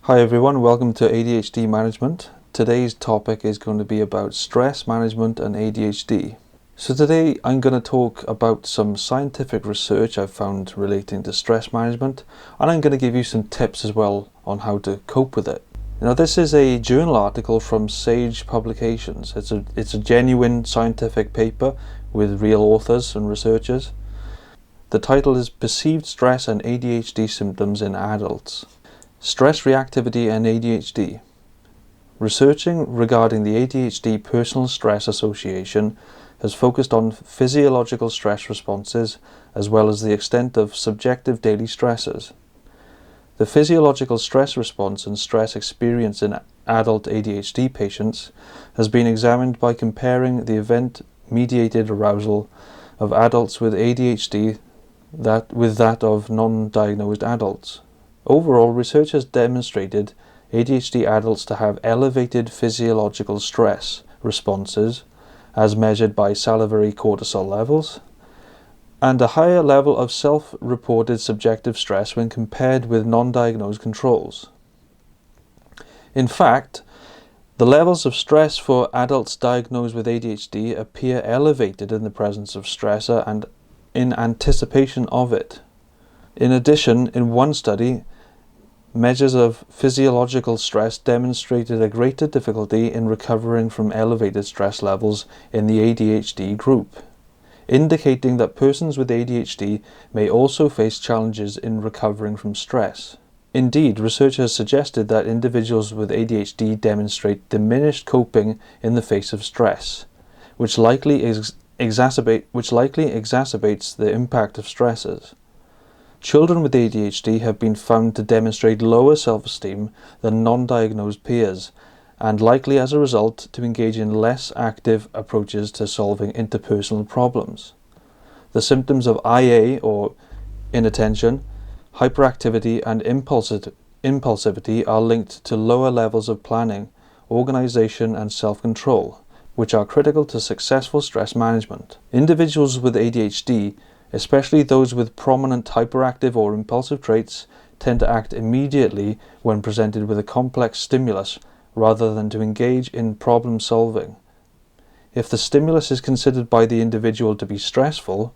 Hi everyone, welcome to ADHD Management. Today's topic is going to be about stress management and ADHD. So today I'm going to talk about some scientific research I've found relating to stress management, and I'm going to give you some tips as well on how to cope with it. Now this is a journal article from Sage Publications. It's a genuine scientific paper with real authors and researchers. The title is Perceived Stress and ADHD Symptoms in Adults. Stress reactivity and ADHD. Researching regarding the ADHD Personal Stress Association has focused on physiological stress responses as well as the extent of subjective daily stresses. The physiological stress response and stress experience in adult ADHD patients has been examined by comparing the event-mediated arousal of adults with ADHD with that of non-diagnosed adults. Overall, research has demonstrated ADHD adults to have elevated physiological stress responses as measured by salivary cortisol levels, and a higher level of self-reported subjective stress when compared with non-diagnosed controls. In fact, the levels of stress for adults diagnosed with ADHD appear elevated in the presence of stressor and in anticipation of it. In addition, in one study, measures of physiological stress demonstrated a greater difficulty in recovering from elevated stress levels in the ADHD group, indicating that persons with ADHD may also face challenges in recovering from stress. Indeed, research has suggested that individuals with ADHD demonstrate diminished coping in the face of stress, which likely exacerbates the impact of stressors. Children with ADHD have been found to demonstrate lower self-esteem than non-diagnosed peers, and likely as a result to engage in less active approaches to solving interpersonal problems. The symptoms of IA, or inattention, hyperactivity and impulsivity are linked to lower levels of planning, organization and self-control, which are critical to successful stress management. Individuals with ADHD, especially those with prominent hyperactive or impulsive traits, tend to act immediately when presented with a complex stimulus rather than to engage in problem solving. If the stimulus is considered by the individual to be stressful,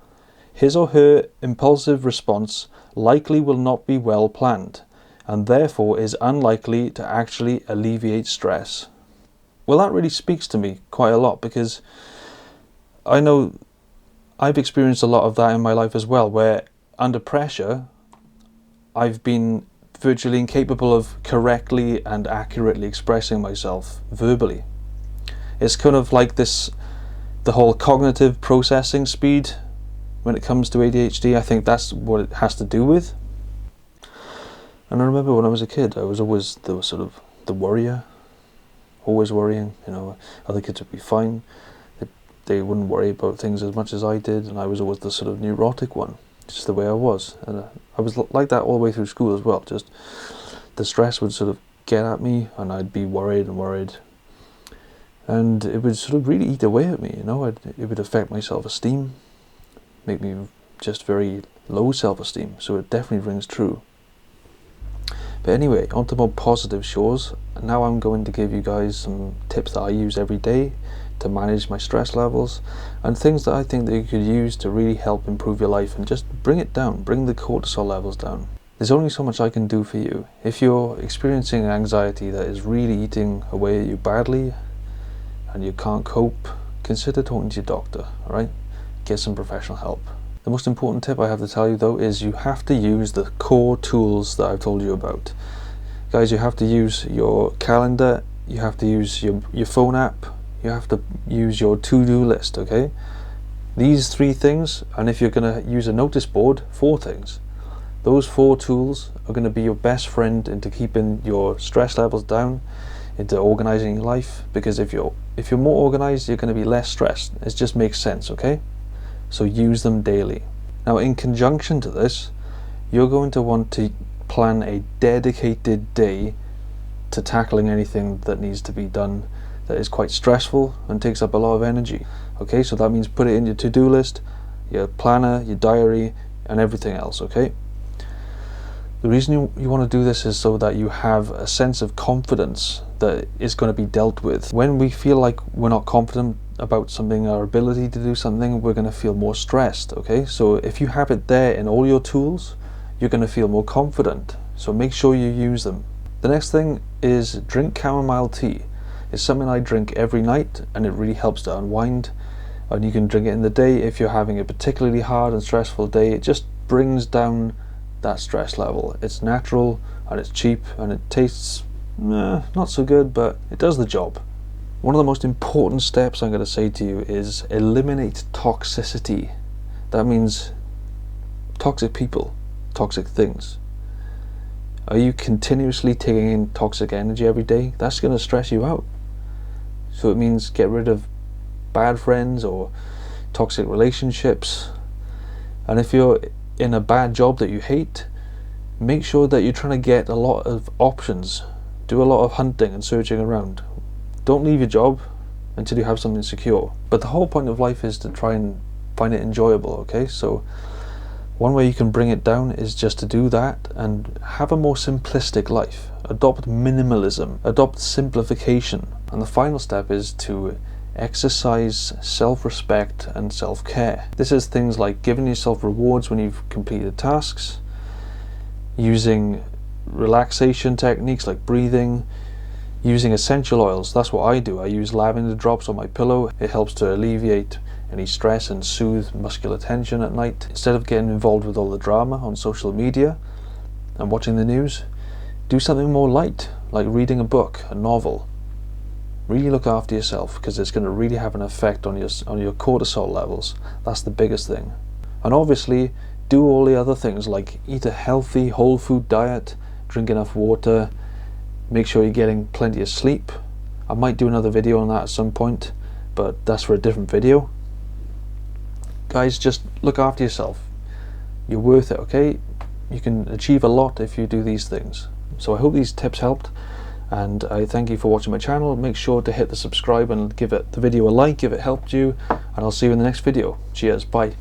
his or her impulsive response likely will not be well planned, and therefore is unlikely to actually alleviate stress. Well, that really speaks to me quite a lot, because I know I've experienced a lot of that in my life as well, where under pressure I've been virtually incapable of correctly and accurately expressing myself verbally. It's kind of like the whole cognitive processing speed when it comes to ADHD. I think that's what it has to do with. And I remember when I was a kid, I was always the worrier, always worrying, other kids would be fine. They wouldn't worry about things as much as I did, and I was always the sort of neurotic one, just the way I was. And I was like that all the way through school as well. Just the stress would sort of get at me, and I'd be worried, and it would sort of really eat away at me. It would affect my self-esteem, make me just very low self-esteem. So it definitely rings true. But anyway, on to more positive shores. Now I'm going to give you guys some tips that I use every day to manage my stress levels, and things that I think that you could use to really help improve your life and just bring it down, bring the cortisol levels down. There's only so much I can do for you. If you're experiencing anxiety that is really eating away at you badly and you can't cope, consider talking to your doctor, alright? Get some professional help. The most important tip I have to tell you though is you have to use the core tools that I've told you about. Guys, you have to use your calendar, you have to use your phone app, you have to use your to-do list, okay? These 3 things, and if you're going to use a notice board, 4 things. Those 4 tools are going to be your best friend into keeping your stress levels down, into organizing your life, because if you're more organized, you're going to be less stressed. It just makes sense, okay? So use them daily. Now, in conjunction to this, you're going to want to plan a dedicated day to tackling anything that needs to be done that is quite stressful and takes up a lot of energy. Okay, so that means put it in your to-do list, your planner, your diary, and everything else, okay? The reason you want to do this is so that you have a sense of confidence that is going to be dealt with. When we feel like we're not confident about something, our ability to do something, we're going to feel more stressed, okay? So if you have it there in all your tools, you're going to feel more confident. So make sure you use them. The next thing is drink chamomile tea. It's something I drink every night and it really helps to unwind. And you can drink it in the day if you're having a particularly hard and stressful day. It just brings down that stress level. It's natural and it's cheap and it tastes not so good, but it does the job. One of the most important steps I'm going to say to you is eliminate toxicity. That means toxic people, toxic things. Are you continuously taking in toxic energy every day? That's going to stress you out. So it means get rid of bad friends or toxic relationships. And if you're in a bad job that you hate, make sure that you're trying to get a lot of options. Do a lot of hunting and searching around. Don't leave your job until you have something secure. But the whole point of life is to try and find it enjoyable, okay? So one way you can bring it down is just to do that and have a more simplistic life. Adopt minimalism, adopt simplification. And the final step is to exercise self-respect and self-care. This is things like giving yourself rewards when you've completed tasks, using relaxation techniques like breathing, using essential oils. That's what I do. I use lavender drops on my pillow. It helps to alleviate any stress and soothe muscular tension at night. Instead of getting involved with all the drama on social media and watching the news, do something more light, like reading a book, a novel. Really look after yourself, because it's going to really have an effect on your cortisol levels. That's the biggest thing. And obviously do all the other things like eat a healthy whole food diet, drink enough water, make sure you're getting plenty of sleep. I might do another video on that at some point, but that's for a different video. Guys, just look after yourself. You're worth it, okay? You can achieve a lot if you do these things. So I hope these tips helped, and I thank you for watching my channel. Make sure to hit the subscribe and give the video a like if it helped you, and I'll see you in the next video. Cheers, bye.